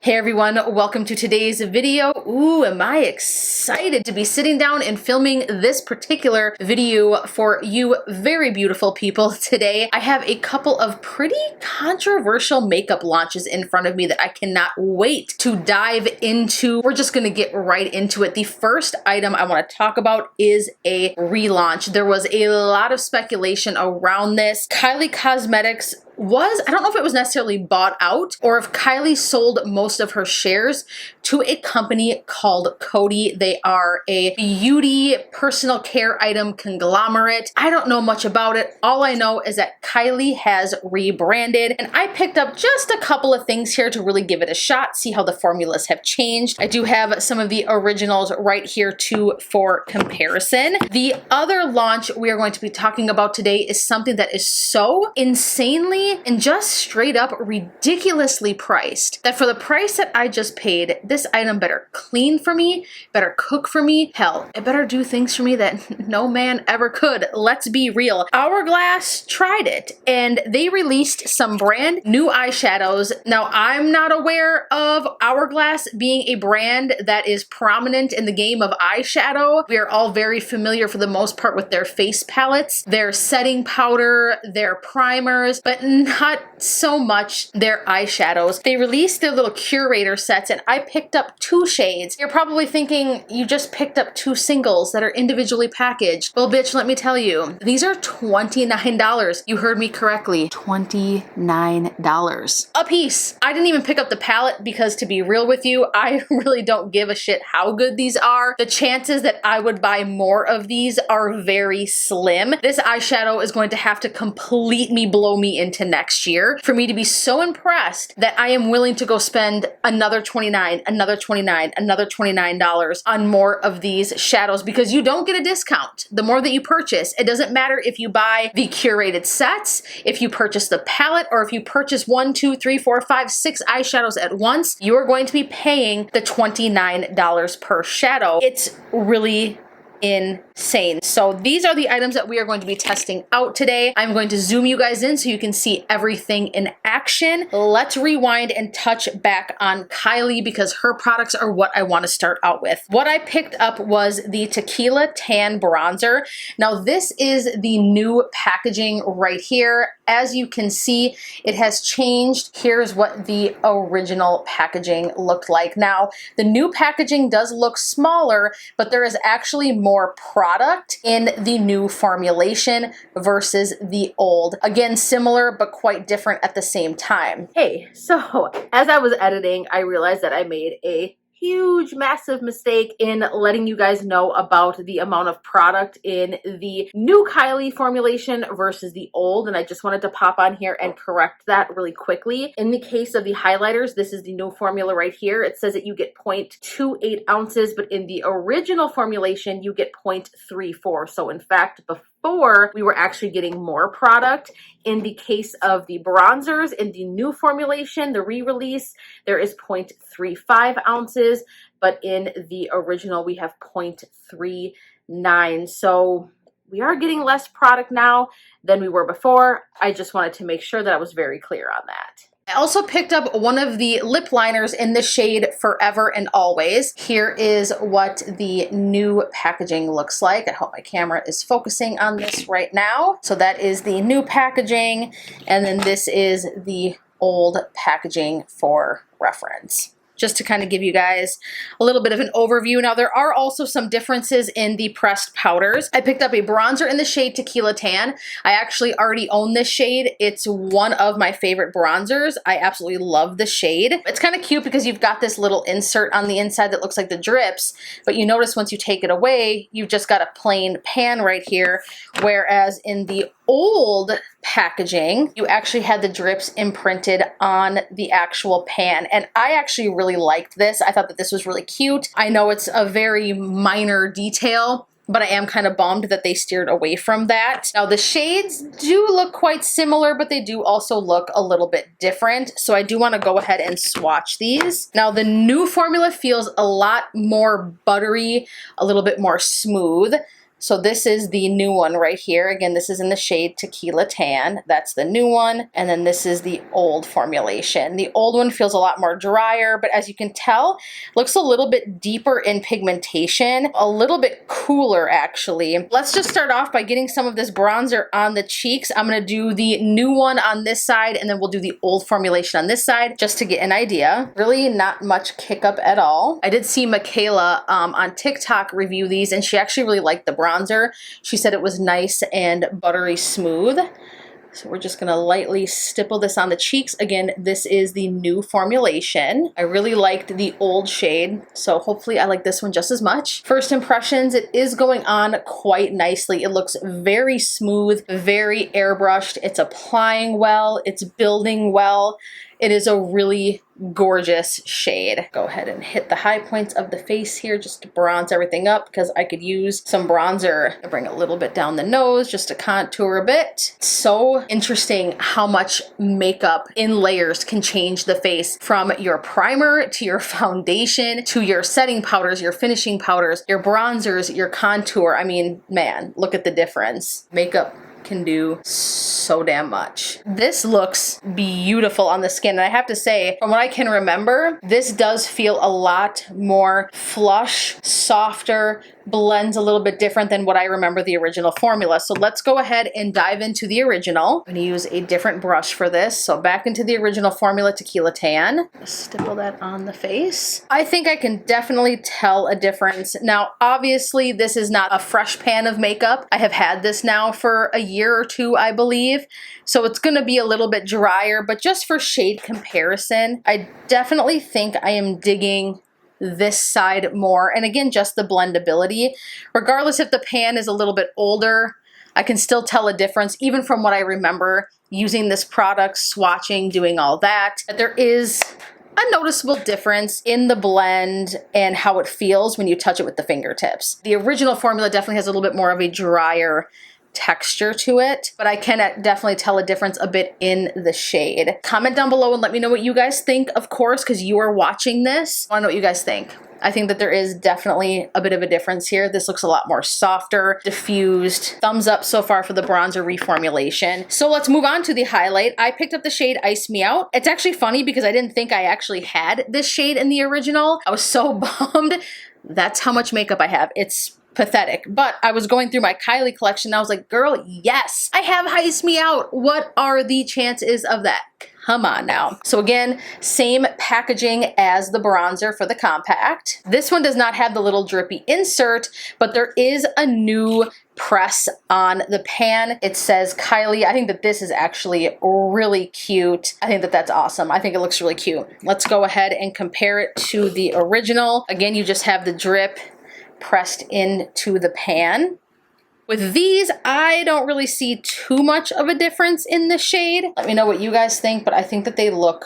Hey everyone, welcome to today's video. Ooh, am I excited to be sitting down and filming this particular video for you very beautiful people today. I have a couple of pretty controversial makeup launches in front of me that I cannot wait to dive into. We're just gonna get right into it. The first item I wanna talk about is a relaunch. There was a lot of speculation around this. Kylie Cosmetics I don't know if it was necessarily bought out or if Kylie sold most of her shares to a company called Coty. They are a beauty personal care item conglomerate. I don't know much about it. All I know is that Kylie has rebranded, and I picked up just a couple of things here to really give it a shot, see how the formulas have changed. I do have some of the originals right here too for comparison. The other launch we are going to be talking about today is something that is so insanely and just straight up ridiculously priced that for the price that I just paid, this item better clean for me, better cook for me, hell, it better do things for me that no man ever could. Let's be real. Hourglass tried it and they released some brand new eyeshadows. Now, I'm not aware of Hourglass being a brand that is prominent in the game of eyeshadow. We are all very familiar for the most part with their face palettes, their setting powder, their primers, but not so much their eyeshadows. They released their little curator sets and I picked up 2 shades. You're probably thinking you just picked up 2 singles that are individually packaged. Well, bitch, let me tell you, these are $29. You heard me correctly, $29 a piece. I didn't even pick up the palette because, to be real with you, I really don't give a shit how good these are. The chances that I would buy more of these are very slim. This eyeshadow is going to have to completely blow me into next year for me to be so impressed that I am willing to go spend another $29, another $29, another $29 on more of these shadows, because you don't get a discount the more that you purchase. It doesn't matter if you buy the curated sets, if you purchase the palette, or if you purchase 1, 2, 3, 4, 5, 6 eyeshadows at once, you are going to be paying the $29 per shadow. It's really insane. So these are the items that we are going to be testing out today. I'm going to zoom you guys in so you can see everything in action. Let's rewind and touch back on Kylie because her products are what I want to start out with. What I picked up was the Tequila Tan Bronzer. Now this is the new packaging right here. As you can see, it has changed. Here's what the original packaging looked like. Now, the new packaging does look smaller, but there is actually more product in the new formulation versus the old. Again, similar, but quite different at the same time. Hey, so as I was editing, I realized that I made a huge, massive mistake in letting you guys know about the amount of product in the new Kylie formulation versus the old, and I just wanted to pop on here and correct that really quickly. In the case of the highlighters, this is the new formula right here. It says that you get 0.28 ounces, but in the original formulation, you get 0.34. So in fact, before we were actually getting more product. In the case of the bronzers, in the new formulation, the re-release, there is 0.35 ounces, but in the original, we have 0.39. So we are getting less product now than we were before. I just wanted to make sure that I was very clear on that. I also picked up one of the lip liners in the shade Forever and Always. Here is what the new packaging looks like. I hope my camera is focusing on this right now. So that is the new packaging, and then this is the old packaging for reference. Just to kind of give you guys a little bit of an overview. Now, there are also some differences in the pressed powders. I picked up a bronzer in the shade Tequila Tan. I actually already own this shade. It's one of my favorite bronzers. I absolutely love the shade. It's kind of cute because you've got this little insert on the inside that looks like the drips, but you notice once you take it away, you've just got a plain pan right here, whereas in the old packaging, you actually had the drips imprinted on the actual pan. And I actually really liked this. I thought that this was really cute. I know it's a very minor detail, but I am kind of bummed that they steered away from that. Now the shades do look quite similar, but they do also look a little bit different. So I do want to go ahead and swatch these. Now the new formula feels a lot more buttery, a little bit more smooth. So this is the new one right here. Again, this is in the shade Tequila Tan. That's the new one. And then this is the old formulation. The old one feels a lot more drier, but as you can tell, looks a little bit deeper in pigmentation, a little bit cooler actually. Let's just start off by getting some of this bronzer on the cheeks. I'm gonna do the new one on this side, and then we'll do the old formulation on this side, just to get an idea. Really not much kick up at all. I did see Michaela on TikTok review these, and she actually really liked the bronzer. She said it was nice and buttery smooth. So we're just gonna lightly stipple this on the cheeks. Again, this is the new formulation. I really liked the old shade, so hopefully I like this one just as much. First impressions, it is going on quite nicely. It looks very smooth, very airbrushed. It's applying well, it's building well. It is a really gorgeous shade. Go ahead and hit the high points of the face here just to bronze everything up, because I could use some bronzer. I bring a little bit down the nose just to contour a bit. It's so interesting how much makeup in layers can change the face, from your primer to your foundation to your setting powders, your finishing powders, your bronzers, your contour. I mean, man, look at the difference. Makeup can do so damn much. This looks beautiful on the skin, and I have to say, from what I can remember, this does feel a lot more flush, softer, blends a little bit different than what I remember the original formula. So let's go ahead and dive into the original. I'm gonna use a different brush for this. So back into the original formula, Tequila Tan. Stipple that on the face. I think I can definitely tell a difference. Now, obviously, this is not a fresh pan of makeup. I have had this now for a year or two, I believe. So it's gonna be a little bit drier, but just for shade comparison, I definitely think I am digging this side more. And again, just the blendability. Regardless if the pan is a little bit older, I can still tell a difference, even from what I remember using this product, swatching, doing all that. But there is a noticeable difference in the blend and how it feels when you touch it with the fingertips. The original formula definitely has a little bit more of a drier texture to it, but I can definitely tell a difference a bit in the shade. Comment down below and let me know what you guys think, of course, because you are watching this. I want to know what you guys think. I think that there is definitely a bit of a difference here. This looks a lot more softer, diffused. Thumbs up so far for the bronzer reformulation. So let's move on to the highlight. I picked up the shade Ice Me Out. It's actually funny because I didn't think I actually had this shade in the original. I was so bummed. That's how much makeup I have. It's pathetic. But I was going through my Kylie collection and I was like, girl, yes, I have Ice Me Out. What are the chances of that? Come on now. So again, same packaging as the bronzer for the compact. This one does not have the little drippy insert, but there is a new press on the pan. It says Kylie. I think that this is actually really cute. I think that that's awesome. I think it looks really cute. Let's go ahead and compare it to the original. Again, you just have the drip pressed into the pan. With these, I don't really see too much of a difference in the shade. Let me know what you guys think, but I think that they look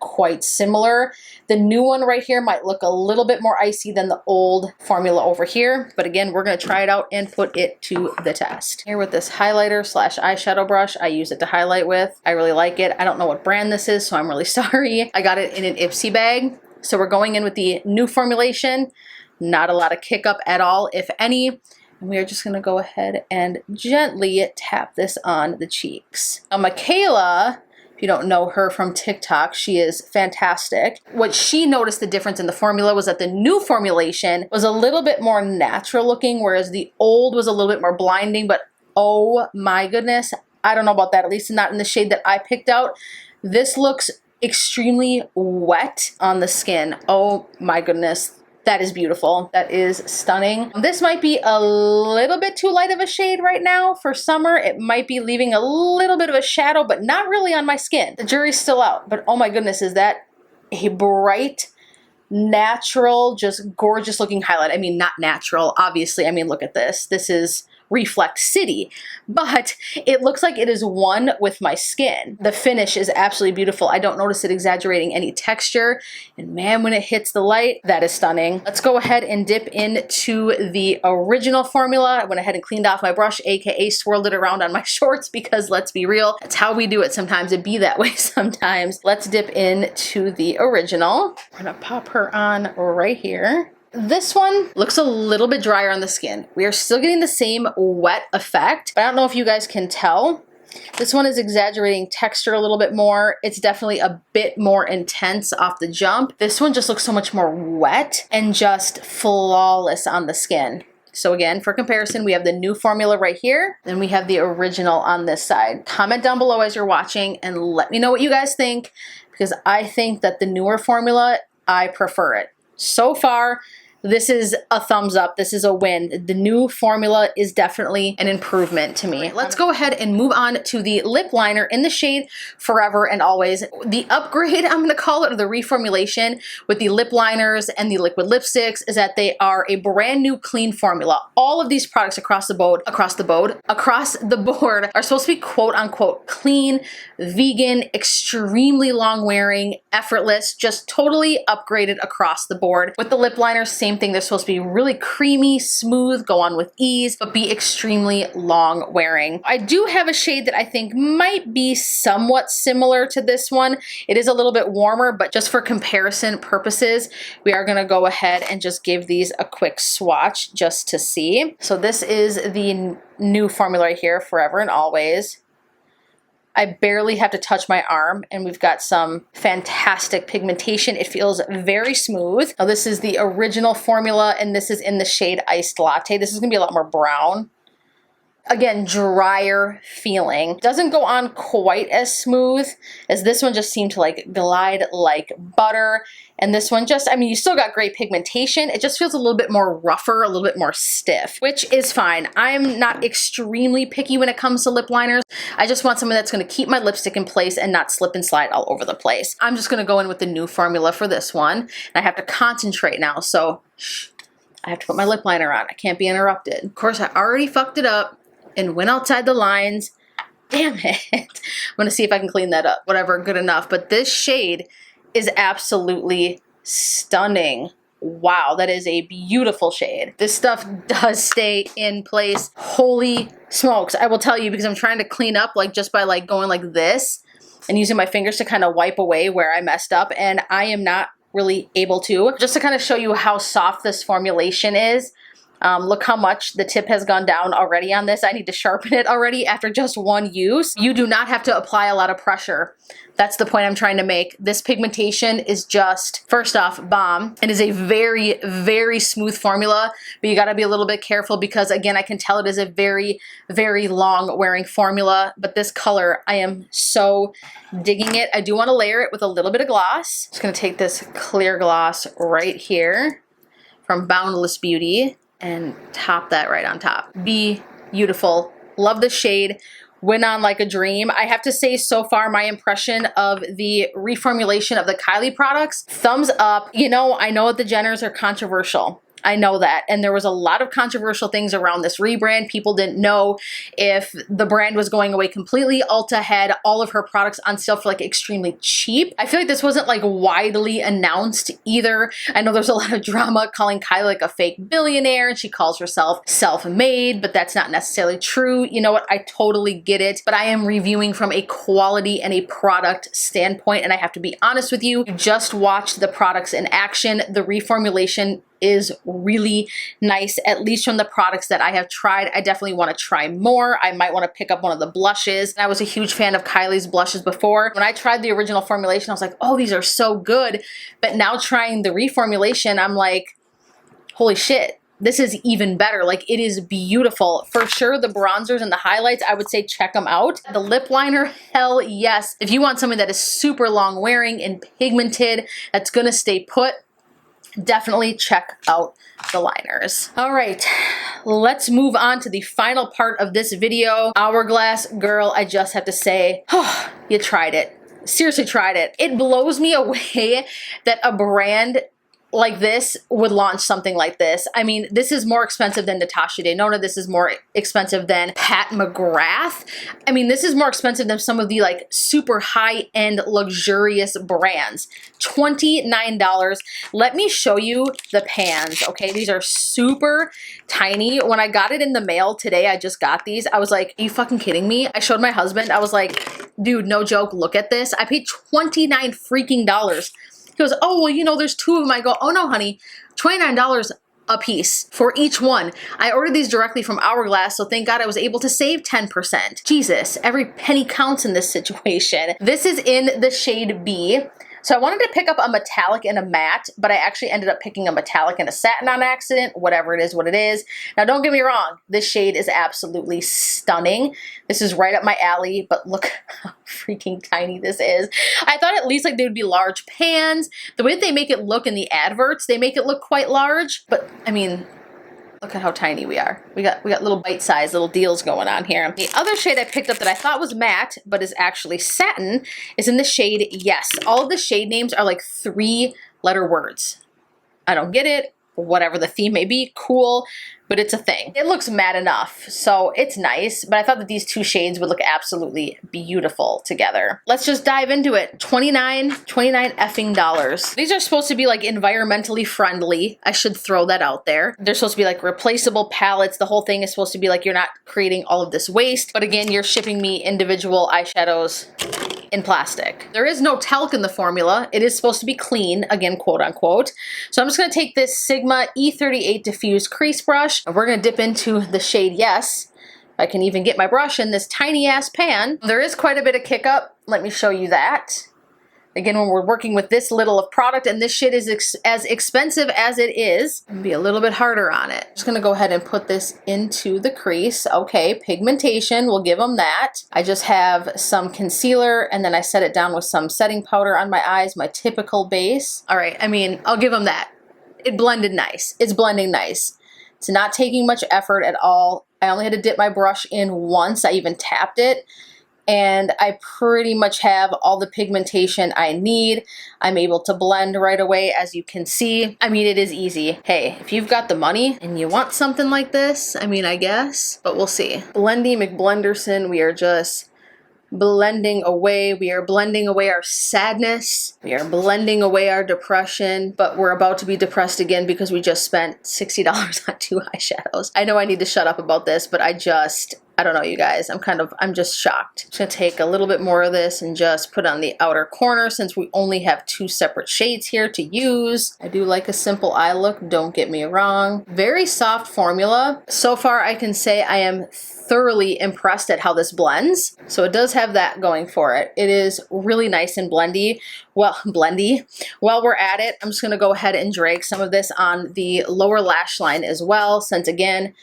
quite similar. The new one right here might look a little bit more icy than the old formula over here, but again, we're gonna try it out and put it to the test. Here with this highlighter slash eyeshadow brush, I use it to highlight with. I really like it. I don't know what brand this is, so I'm really sorry. I got it in an Ipsy bag. So we're going in with the new formulation. Not a lot of kick up at all, if any. We're just gonna go ahead and gently tap this on the cheeks. Now, Michaela, if you don't know her from TikTok, she is fantastic. What she noticed the difference in the formula was that the new formulation was a little bit more natural looking, whereas the old was a little bit more blinding, but oh my goodness, I don't know about that, at least not in the shade that I picked out. This looks extremely wet on the skin. Oh my goodness. That is beautiful. That is stunning. This might be a little bit too light of a shade right now for summer. It might be leaving a little bit of a shadow, but not really on my skin. The jury's still out, but oh my goodness, is that a bright, natural, just gorgeous looking highlight. I mean, not natural, obviously. I mean, look at this. This is Reflect City, but it looks like it is one with my skin. The finish is absolutely beautiful. I don't notice it exaggerating any texture, and man, when it hits the light, that is stunning. Let's go ahead and dip into the original formula. I went ahead and cleaned off my brush, aka swirled it around on my shorts, because let's be real, that's how we do it sometimes. It be that way sometimes. Let's dip into the original. I'm gonna pop her on right here. This one looks a little bit drier on the skin. We are still getting the same wet effect, but I don't know if you guys can tell. This one is exaggerating texture a little bit more. It's definitely a bit more intense off the jump. This one just looks so much more wet and just flawless on the skin. So again, for comparison, we have the new formula right here, then we have the original on this side. Comment down below as you're watching and let me know what you guys think, because I think that the newer formula, I prefer it. So far, this is a thumbs up. This is a win. The new formula is definitely an improvement to me. Let's go ahead and move on to the lip liner in the shade Forever and Always. The upgrade, I'm gonna call it, or the reformulation with the lip liners and the liquid lipsticks is that they are a brand new clean formula. All of these products across the board are supposed to be quote unquote clean, vegan, extremely long wearing, effortless, just totally upgraded across the board. With the lip liners, same thing. They're supposed to be really creamy, smooth, go on with ease, but be extremely long wearing. I do have a shade that I think might be somewhat similar to this one. It is a little bit warmer, but just for comparison purposes, we are gonna go ahead and just give these a quick swatch just to see. So this is the new formula right here, Forever and Always. I barely have to touch my arm and we've got some fantastic pigmentation. It feels very smooth. Now this is the original formula and this is in the shade Iced Latte. This is gonna be a lot more brown. Again, drier feeling. Doesn't go on quite as smooth as this one, just seemed to like glide like butter. And this one just, I mean, you still got great pigmentation. It just feels a little bit more rougher, a little bit more stiff, which is fine. I'm not extremely picky when it comes to lip liners. I just want something that's gonna keep my lipstick in place and not slip and slide all over the place. I'm just gonna go in with the new formula for this one. And I have to concentrate now, so I have to put my lip liner on. I can't be interrupted. Of course, I already fucked it up and went outside the lines. Damn it. I'm gonna see if I can clean that up. Whatever, good enough. But this shade is absolutely stunning. Wow, that is a beautiful shade. This stuff does stay in place. Holy smokes. I will tell you, because I'm trying to clean up like just by like going like this and using my fingers to kind of wipe away where I messed up, and I am not really able to. Just to kind of show you how soft this formulation is. Look how much the tip has gone down already on this. I need to sharpen it already after just one use. You do not have to apply a lot of pressure. That's the point I'm trying to make. This pigmentation is just, first off, bomb. It is a very, very smooth formula, but you gotta be a little bit careful because again, I can tell it is a very, very long wearing formula, but this color, I am so digging it. I do wanna layer it with a little bit of gloss. Just gonna take this clear gloss right here from Boundless Beauty and top that right on top. Beautiful. Love the shade. Went on like a dream. I have to say, so far, my impression of the reformulation of the Kylie products, thumbs up. You know, I know that the Jenners are controversial. I know that. And there was a lot of controversial things around this rebrand. People didn't know if the brand was going away completely. Ulta had all of her products on sale for like extremely cheap. I feel like this wasn't like widely announced either. I know there's a lot of drama calling Kylie like a fake billionaire and she calls herself self-made, but that's not necessarily true. You know what? I totally get it, but I am reviewing from a quality and a product standpoint, and I have to be honest with you. You just watched the products in action. The reformulation is really nice, at least from the products that I have tried. I definitely want to try more. I might want to pick up one of the blushes. I was a huge fan of Kylie's blushes before. When I tried the original formulation, I was like, oh, these are so good. But now trying the reformulation, I'm like, holy shit, this is even better. Like, it is beautiful. For sure, the bronzers and the highlights, I would say check them out. The lip liner, hell yes. If you want something that is super long wearing and pigmented, that's gonna stay put, definitely check out the liners. All right, let's move on to the final part of this video. Hourglass, girl, I just have to say, oh, you tried it. Seriously tried it. It blows me away that a brand like this would launch something like this. I mean, this is more expensive than Natasha Denona. This is more expensive than Pat McGrath. I mean, this is more expensive than some of the like super high-end luxurious brands. $29. Let me show you the pans, okay? These are super tiny. When I got it in the mail today, I just got these. I was like, are you fucking kidding me? I showed my husband. I was like, dude, no joke, look at this. I paid $29 freaking dollars. He goes, oh, well, you know, there's two of them. I go, oh no, honey, $29 a piece for each one. I ordered these directly from Hourglass, so thank God I was able to save 10%. Jesus, every penny counts in this situation. This is in the shade B. So I wanted to pick up a metallic and a matte, but I actually ended up picking a metallic and a satin on accident. Whatever it is, what it is. Now don't get me wrong, this shade is absolutely stunning. This is right up my alley, but look how freaking tiny this is. I thought at least like they would be large pans. The way that they make it look in the adverts, they make it look quite large, but I mean, look at how tiny we are. We got little bite-sized little deals going on here. The other shade I picked up that I thought was matte, but is actually satin, is in the shade Yes. All of the shade names are like 3-letter words. I don't get it. Whatever the theme may be, cool, but it's a thing. It looks matte enough, so it's nice, but I thought that these two shades would look absolutely beautiful together. Let's just dive into it. $29 effing dollars. These are supposed to be like environmentally friendly. I should throw that out there. They're supposed to be like replaceable palettes. The whole thing is supposed to be like you're not creating all of this waste, but again, you're shipping me individual eyeshadows in plastic. There is no talc in the formula. It is supposed to be clean, again, quote unquote. So I'm just gonna take this Sigma E38 Diffuse crease brush, and we're gonna dip into the shade Yes. I can even get my brush in this tiny ass pan. There is quite a bit of kick up. Let me show you that. Again, when we're working with this little of product, and this shit is as expensive as it is, I'm gonna be a little bit harder on it. Just gonna go ahead and put this into the crease. Okay, pigmentation, we'll give them that. I just have some concealer, and then I set it down with some setting powder on my eyes, my typical base. All right, I mean, I'll give them that. It blended nice. It's blending nice. It's not taking much effort at all. I only had to dip my brush in once. I even tapped it. And I pretty much have all the pigmentation I need. I'm able to blend right away, as you can see. I mean, it is easy. Hey, if you've got the money and you want something like this, I mean, I guess, but we'll see. Blendy McBlenderson, we are just blending away. We are blending away our sadness. We are blending away our depression, but we're about to be depressed again because we just spent $60 on 2 eyeshadows. I know I need to shut up about this, but I don't know, you guys. I'm just shocked. I'm just gonna take a little bit more of this and just put on the outer corner since we only have 2 separate shades here to use. I do like a simple eye look, don't get me wrong. Very soft formula. So far, I can say I am thoroughly impressed at how this blends. So it does have that going for it. It is really nice and blendy. Well, blendy. While we're at it, I'm just gonna go ahead and drag some of this on the lower lash line as well, since again,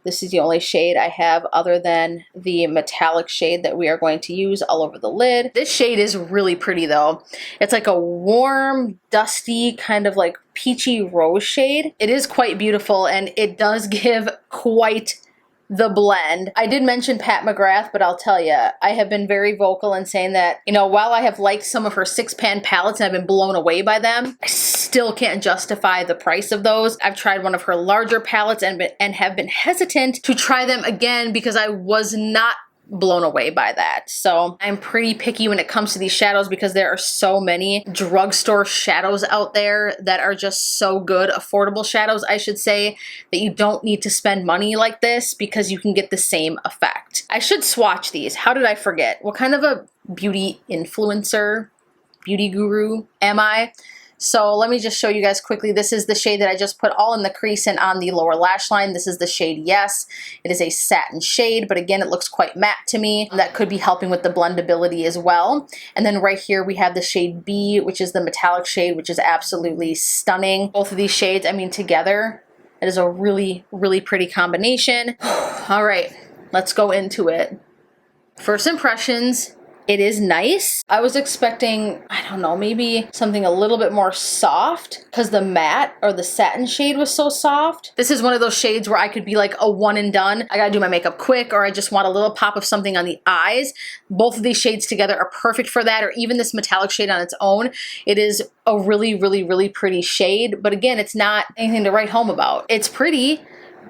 this is the only shade I have other than the metallic shade that we are going to use all over the lid. This shade is really pretty though. It's like a warm, dusty, kind of like peachy rose shade. It is quite beautiful, and it does give quite the blend. I did mention Pat McGrath, but I'll tell you, I have been very vocal in saying that, you know, while I have liked some of her 6-pan palettes and I've been blown away by them, I still can't justify the price of those. I've tried one of her larger palettes and have been hesitant to try them again because I was not blown away by that. So I'm pretty picky when it comes to these shadows because there are so many drugstore shadows out there that are just so good, affordable shadows, I should say, that you don't need to spend money like this because you can get the same effect. I should swatch these. How did I forget? What kind of a beauty influencer, beauty guru am I? So let me just show you guys quickly. This is the shade that I just put all in the crease and on the lower lash line. This is the shade Yes. It is a satin shade, but again, it looks quite matte to me. That could be helping with the blendability as well. And then right here we have the shade B, which is the metallic shade, which is absolutely stunning. Both of these shades, I mean, together, it is a really, really pretty combination. All right, let's go into it. First impressions. It is nice. I was expecting, I don't know, maybe something a little bit more soft because the matte or the satin shade was so soft. This is one of those shades where I could be like a one and done. I gotta do my makeup quick, or I just want a little pop of something on the eyes. Both of these shades together are perfect for that, or even this metallic shade on its own. It is a really, really, really pretty shade. But again, it's not anything to write home about. It's pretty,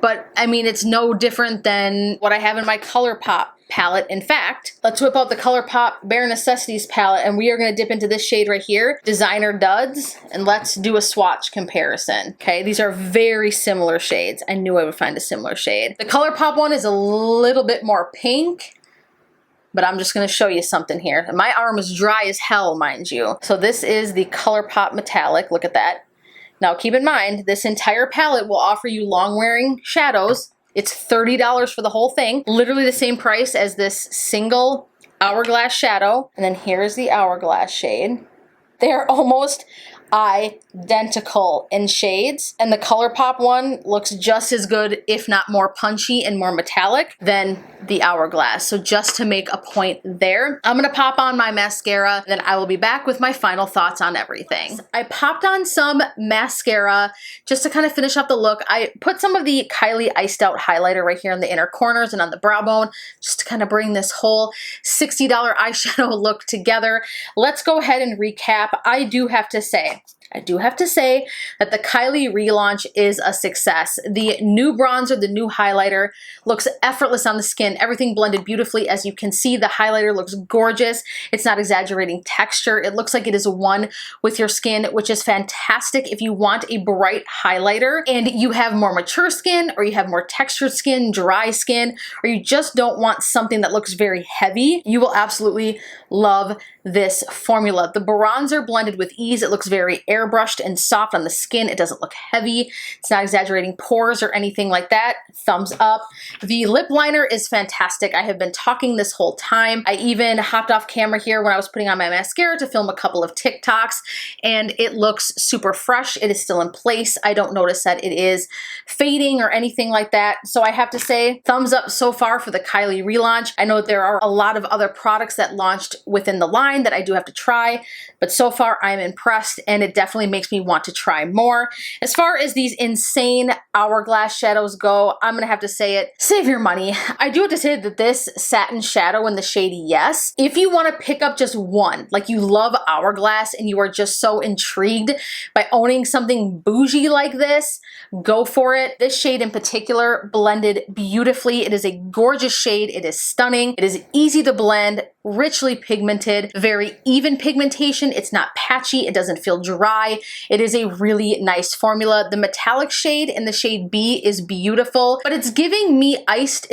but I mean, it's no different than what I have in my Colourpop palette. In fact, let's whip out the Colourpop Bare Necessities palette, and we are going to dip into this shade right here, Designer Duds, and let's do a swatch comparison. Okay, these are very similar shades. I knew I would find a similar shade. The Colourpop one is a little bit more pink, but I'm just going to show you something here. My arm is dry as hell, mind you. So this is the Colourpop Metallic. Look at that. Now keep in mind, this entire palette will offer you long-wearing shadows. It's $30 for the whole thing. Literally the same price as this single Hourglass shadow. And then here's the Hourglass shade. They're almost identical in shades, and the Colourpop one looks just as good, if not more punchy and more metallic than the Hourglass. So just to make a point there, I'm gonna pop on my mascara, then I will be back with my final thoughts on everything. I popped on some mascara just to kind of finish up the look. I put some of the Kylie Iced Out highlighter right here in the inner corners and on the brow bone, just to kind of bring this whole $60 eyeshadow look together. Let's go ahead and recap. I do have to say that the Kylie relaunch is a success. The new bronzer, the new highlighter looks effortless on the skin. Everything blended beautifully. As you can see, the highlighter looks gorgeous. It's not exaggerating texture. It looks like it is one with your skin, which is fantastic if you want a bright highlighter and you have more mature skin, or you have more textured skin, dry skin, or you just don't want something that looks very heavy. You will absolutely love this formula. The bronzer blended with ease. It looks very airbrushed and soft on the skin. It doesn't look heavy. It's not exaggerating pores or anything like that. Thumbs up. The lip liner is fantastic. I have been talking this whole time. I even hopped off camera here when I was putting on my mascara to film a couple of TikToks, and it looks super fresh. It is still in place. I don't notice that it is fading or anything like that. So I have to say, thumbs up so far for the Kylie relaunch. I know there are a lot of other products that launched within the line that I do have to try, but so far I'm impressed, and it definitely makes me want to try more. As far as these insane Hourglass shadows go, I'm gonna have to say it, save your money. I do have to say that this satin shadow in the shade Yes, if you want to pick up just one, like you love Hourglass and you are just so intrigued by owning something bougie like this, go for it. This shade in particular blended beautifully. It is a gorgeous shade. It is stunning. It is easy to blend, richly pigmented, very even pigmentation. It's not patchy. It doesn't feel dry. It is a really nice formula. The metallic shade in the shade B is beautiful, but it's giving me iced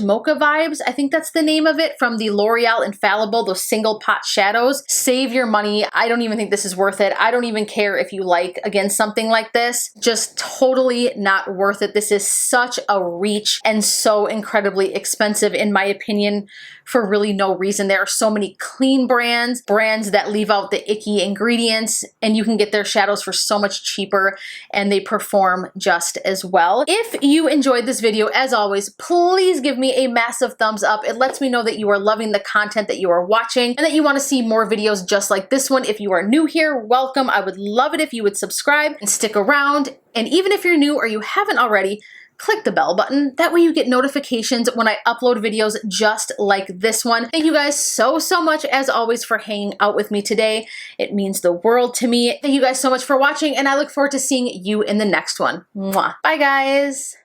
mocha vibes? I think that's the name of it, from the L'Oreal Infallible, those single pot shadows. Save your money. I don't even think this is worth it. I don't even care if you like, again, something like this. Just totally not worth it. This is such a reach and so incredibly expensive, in my opinion, for really no reason. There are so many clean brands that leave out the icky ingredients, and you can get their shadows for so much cheaper, and they perform just as well. If you enjoyed this video, as always, please give me a massive thumbs up. It lets me know that you are loving the content that you are watching and that you want to see more videos just like this one. If you are new here, welcome. I would love it if you would subscribe and stick around. And even if you're new or you haven't already, click the bell button. That way you get notifications when I upload videos just like this one. Thank you guys so much, as always, for hanging out with me today. It means the world to me. Thank you guys so much for watching, and I look forward to seeing you in the next one. Mwah. Bye, guys.